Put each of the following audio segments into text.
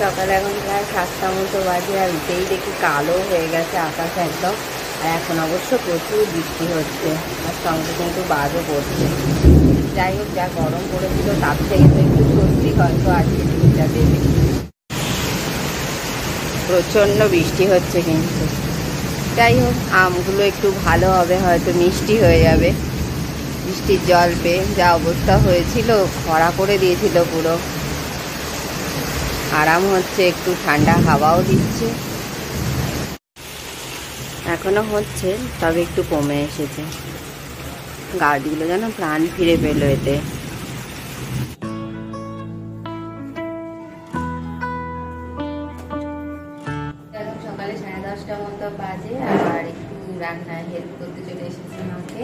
সকালে এখন প্রায় 7টা মতো বাজে, আর উঠেই দেখি কালো হয়ে গেছে আকাশ একদম। আর এখন অবশ্য প্রচুর বৃষ্টি হচ্ছে, আর সঙ্গে কিন্তু বাজও পড়ছে। যাই হোক, যা গরম পড়েছিল তার থেকে তো একটু স্বস্তি হয়তো আজকে দিনটাতে। প্রচণ্ড বৃষ্টি হচ্ছে কিন্তু। যাই হোক, আমগুলো একটু ভালো হবে, হয়তো মিষ্টি হয়ে যাবে। বৃষ্টির জল পেয়ে যা অবস্থা হয়েছিল, খরা করে দিয়েছিল পুরো। আরাম হচ্ছে, একটু ঠান্ডা হাওয়াও দিচ্ছে। এখনো হচ্ছে, তবে একটু কমে এসেছে। গাছগুলো যেন প্রাণ ফিরে পেল এতে। সকালে 10:30টা মতো বাজে, আর একটু রান্নায় হেল্প করতে চলে এসেছি মাকে।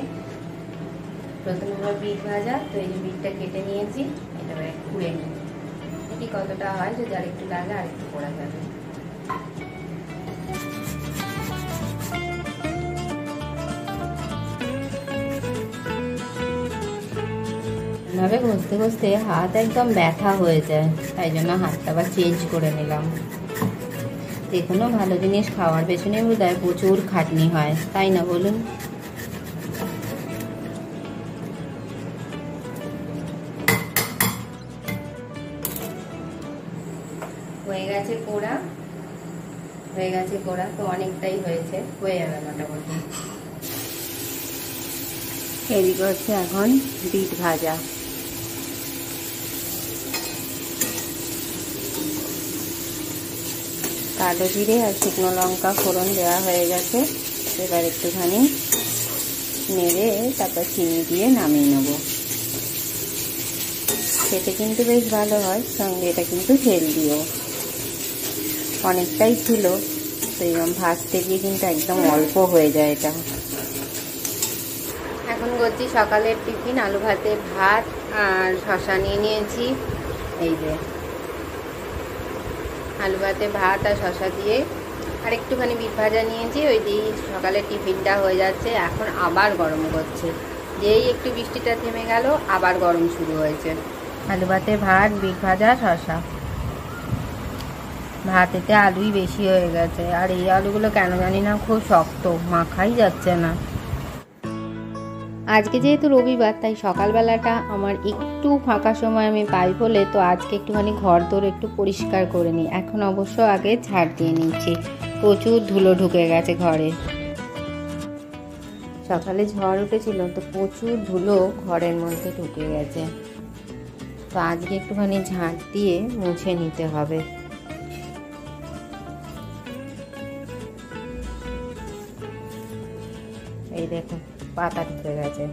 প্রথমে আবার বিট ভাজা, তো এই যে বিটটা কেটে নিয়েছি, এটা কুড়ে নিই। এটি কতটা হয়, যদি আর একটু লাগে আর একটু করা যাবে। এভাবে ঘষতে ঘষতে হাত একদম ব্যথা হয়ে যায়, তাই জন্য হাতটা আবার চেঞ্জ করে নিলাম। যে কোনো ভালো জিনিস খাওয়ার পেছনে বোধহয় প্রচুর খাটনি হয়, তাই না বলুন? হয়ে গেছে কোড়া, তো অনেকটাই হয়েছে, হয়ে যাবে মোটামুটি। এদিকে হচ্ছে এখন বিট ভাজা। কালো জিরে আর শুকনো লঙ্কা ফোড়ন দেওয়া হয়ে গেছে। এবার একটুখানি নেড়ে তারপর চিনি দিয়ে নামিয়ে নেব। খেতে কিন্তু বেশ ভালো হয়, সঙ্গে এটা কিন্তু হেলদিও। অনেকটাই ছিল, তো এরকম ভাজতে গিয়ে কিন্তু একদম অল্প হয়ে যায় এটা। এখন করছি সকালের টিফিন, আলু ভাতে ভাত আর শশা নিয়ে নিয়েছি। এই যে আলু ভাতে ভাত আর শশা দিয়ে, আর একটুখানি বিট ভাজা নিয়েছি। ওই দিয়ে সকালের টিফিনটা হয়ে যাচ্ছে। এখন আবার গরম করছে, যেই একটু বৃষ্টিটা থেমে গেল আবার গরম শুরু হয়েছে। আলু ভাতে ভাত, বিট ভাজা, শশা। ভাতেতে আলুই বেশি হয়ে গেছে, আর এই আলুগুলো কেন জানি না খুব শক্ত, মাখাই যাচ্ছে না। আজকে যেহেতু রবিবার, তাই সকালবেলাটা আমার একটু ফাঁকা সময় আমি পাই বলে, তো আজকে একটুখানি ঘর দোর একটু পরিষ্কার করে নিই। এখন অবশ্য আগে ঝাড় দিয়ে নিচ্ছি, প্রচুর ধুলো ঢুকে গেছে ঘরে। সকালে ঝড় উঠেছিল, তো প্রচুর ধুলো ঘরের মধ্যে ঢুকে গেছে। তো আজকে একটুখানি ঝাড় দিয়ে মুছে নিতে হবে। এই দেখো, পাতা ঢুকে গেছে।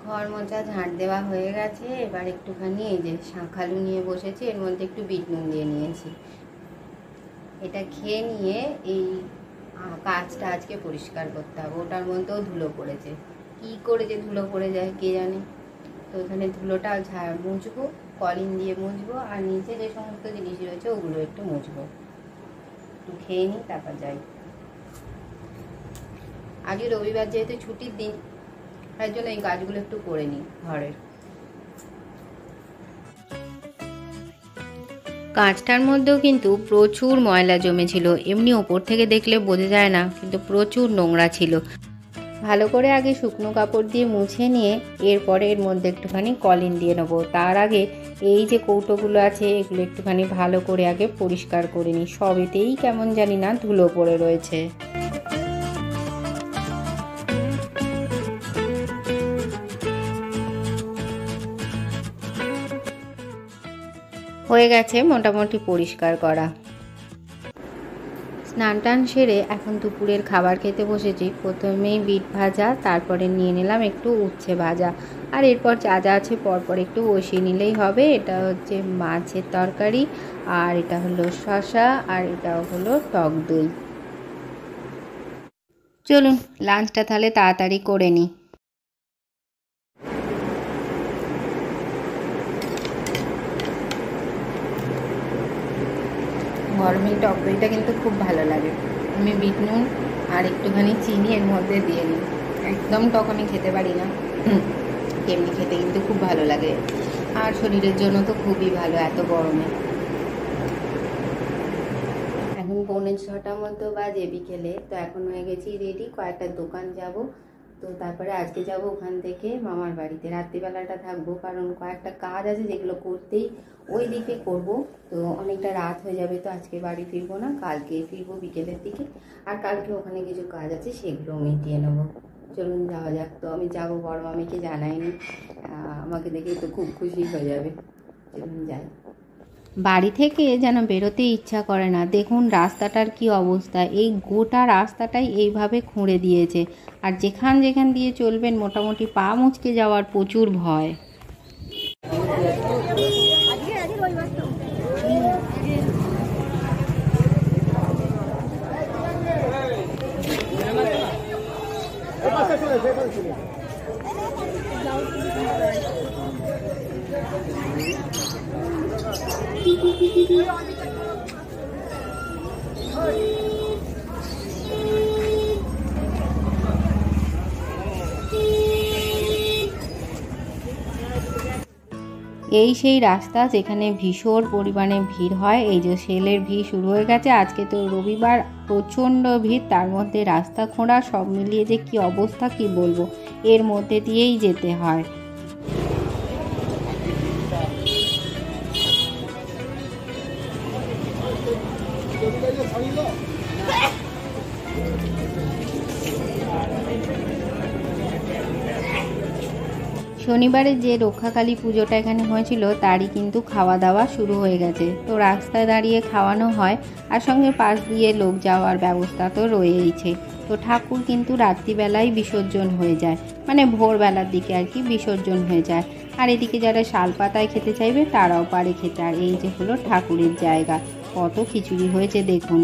ঘর মোছা ঝাড় দেওয়া হয়ে গেছে। এবার একটুখানি এই যে শাঁখালু নিয়ে বসেছি, এর মধ্যে একটু বিট নুন দিয়ে নিয়েছি। এটা খেয়ে নিয়ে এই কাজটা আজকে পরিষ্কার করতে হবে। ওটার মধ্যেও ধুলো পড়েছে, কি করে যে ধুলো পড়ে যায় কে জানে। তো ওখানে ধুলোটা মুছবো, কলিন দিয়ে মুছবো, আর নিচে যে সমস্ত জিনিস রয়েছে ওগুলো একটু মুছবো। একটু খেয়ে নিই, তারপর যাই। আগে রবিবার যেহেতু ছুটির দিন, তার জন্য এই কাজগুলো একটু করে নিই ঘরের। কাঁচটার মধ্যেও কিন্তু প্রচুর ময়লা জমেছিল। এমনি ওপর থেকে দেখলে বোঝা যায় না, কিন্তু প্রচুর নোংরা ছিল। ভালো করে আগে শুকনো কাপড় দিয়ে মুছে নিয়ে এরপরে এর মধ্যে একটুখানি কলিন দিয়ে নেবো। তার আগে এই যে কৌটোগুলো আছে এগুলো একটুখানি ভালো করে আগে পরিষ্কার করে নিই। সবেতেই কেমন জানি না ধুলো পড়ে রয়েছে। হয়ে গেছে মোটামুটি পরিষ্কার করা। স্নান টান সেরে এখন দুপুরের খাবার খেতে বসেছি। প্রথমেই বিট ভাজা, তারপরে নিয়ে নিলাম একটু উচ্ছে ভাজা, আর এরপর যা যা আছে পরপর একটু বসিয়ে নিলেই হবে। এটা হচ্ছে মাছের তরকারি, আর এটা হলো শসা, আর এটাও হলো টক দই। চলুন লাঞ্চটা তাহলে তাড়াতাড়ি করে নিই। গরমে টক দইটা কিন্তু খুব ভালো লাগে। আমি বিট নুন আর একটুখানি চিনি এর মধ্যে দিয়ে নিই। একদম টক আমি খেতে পারি না, এমনি খেতে কিন্তু খুব ভালো লাগে, আর শরীরের জন্য তো খুবই ভালো এত গরমে। এখন 6:45 মতো বাজে বিকেলে, তো এখন হয়ে গেছি রেডি, কয়েকটা দোকান যাব, তো তারপরে আজকে যাব ওখান থেকে মামার বাড়িতে। রাত্রিবেলাটা থাকবো, কারণ কয়েকটা কাজ আছে যেগুলো করতেই ওই দিকে করব, তো অনেকটা রাত হয়ে যাবে, তো আজকে বাড়ি ফিরবো না, কালকে ফিরবো বিকেলের দিকে। আর কালকে ওখানে কিছু কাজ আছে, সেগুলো মিটিয়ে নেবো। চলুন যাওয়া যাক। তো আমি যাবো, বড় মামিকে জানাইনি, আমাকে দেখে তো খুব খুশি হয়ে যাবে। চলুন যাই। বাড়ি থেকে যেন বেরোতে ইচ্ছা করে না। দেখুন রাস্তাটার কি অবস্থা, এই গোটা রাস্তাটাই এইভাবে খুঁড়ে দিয়েছে, আর যেখান দিয়ে চলবেন মোটামুটি পা মুচকে যাওয়ার প্রচুর ভয়। এই সেই রাস্তা যেখানে ভীষণ পরিমাণে ভিড় হয়। এই যে সেলের ভিড় শুরু হয়ে গেছে, আজকে তো রবিবার, প্রচণ্ড ভিড়, তার মধ্যে রাস্তা খোঁড়া, সব মিলিয়ে যে কি অবস্থা কি বলবো, এর মধ্যে দিয়েই যেতে হয়। শনিবারে যে রক্ষাকালী পুজোটা এখানে হয়েছিল তারই কিন্তু খাওয়া দাওয়া শুরু হয়ে গেছে, তো রাস্তায় দাঁড়িয়ে খাওয়ানো হয়, আর সঙ্গে পাশ দিয়ে লোক যাওয়ার ব্যবস্থা তো রয়েইছে। তো ঠাকুর কিন্তু রাত্রিবেলায় বিসর্জন হয়ে যায়, মানে ভোরবেলার দিকে আর কি বিসর্জন হয়ে যায়। আর এদিকে যারা শালপাতায় খেতে চাইবে তারাও পারে খেতে। আর এই যে হলো ঠাকুরের জায়গা, কত খিচুড়ি হয়েছে দেখুন।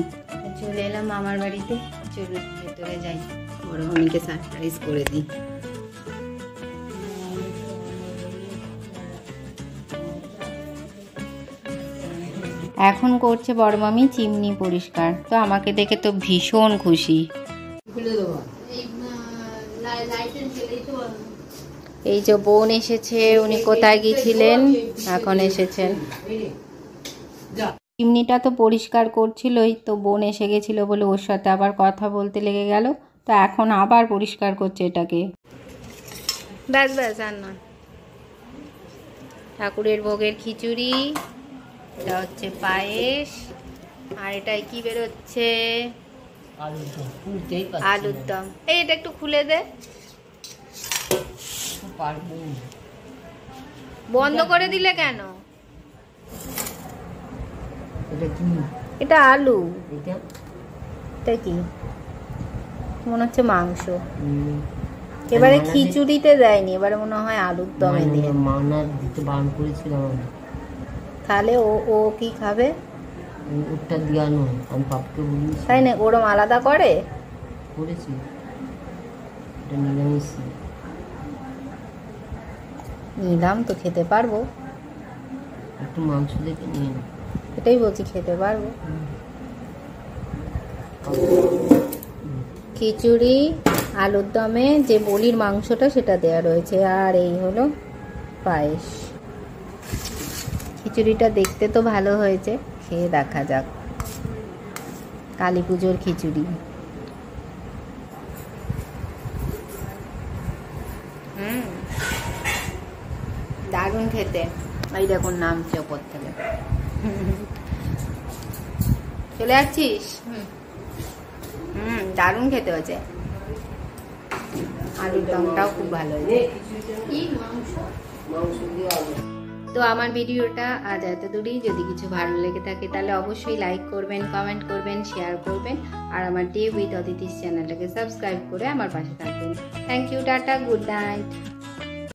চলে এলাম মামার বাড়িতে, চলুন ভেতরে যাই, বড় মামিকে সারপ্রাইজ করে দিই। এখন করছে বড় মামি চিমনি পরিষ্কার, তো আমাকে দেখে তো ভীষণ খুশি। এই যে বোন এসেছে, উনি কোথায় গিয়েছিলেন, এখন এসেছেন। চিমনিটা তো পরিষ্কার করছিলই, তো বোন এসে গেছিল বলে ওর সাথে আবার কথা বলতে লেগে গেল, তো এখন আবার পরিষ্কার করছে এটাকে। ব্যাস ব্যাস, আর না। ঠাকুরের ভোগের খিচুড়ি, এটা হচ্ছে পায়েস, আর এটাই কি বেরোচ্ছে, আলুর দম। এই এটা একটু খুলে দে, বন্ধ করে দিলে কেন? এটা আলু, এটা কি মনে হচ্ছে মাংস। এবারে খিচুড়িতে দেয়নি, এবারে মনে হয় আলুর দমে দিয়ে দিতে বারণ করেছিলাম। তাহলে ও কি খাবে? ওটা দেওয়া নয়, আমি পাপকে বলি। তাই না, ওরম আলাদা করে করেছি, এটা নিরামিষ। নিলাম তো খেতে পারবো, একটু মাংস দেখে নিয়ে না, এটাই বলছি খেতে পারবো। খিচুড়ি, আলুর দমে যে বলির মাংসটা সেটা দেওয়া রয়েছে, আর এই হলো পায়েস। খিচুড়িটা দেখতে তো ভালো হয়েছে, খেয়ে দেখা যাক। কালী পুজোর খিচুড়ি। দারুণ খেতে। এই দেখুন নামছে ওপর থেকে। চলে যাচ্ছিস? দারুণ খেতে হয়েছে। আলুর দমটাও খুব ভালো হয়েছে। তো আমার ভিডিওটা আজ এত দূরেই। যদি কিছু ভালো লেগে থাকে তাহলে অবশ্যই লাইক করবেন, কমেন্ট করবেন, শেয়ার করবেন, আর আমার ডে উইথ অদিতিস চ্যানেলটাকে সাবস্ক্রাইব করে আমার পাশে থাকবেন। Thank you, tata, good night.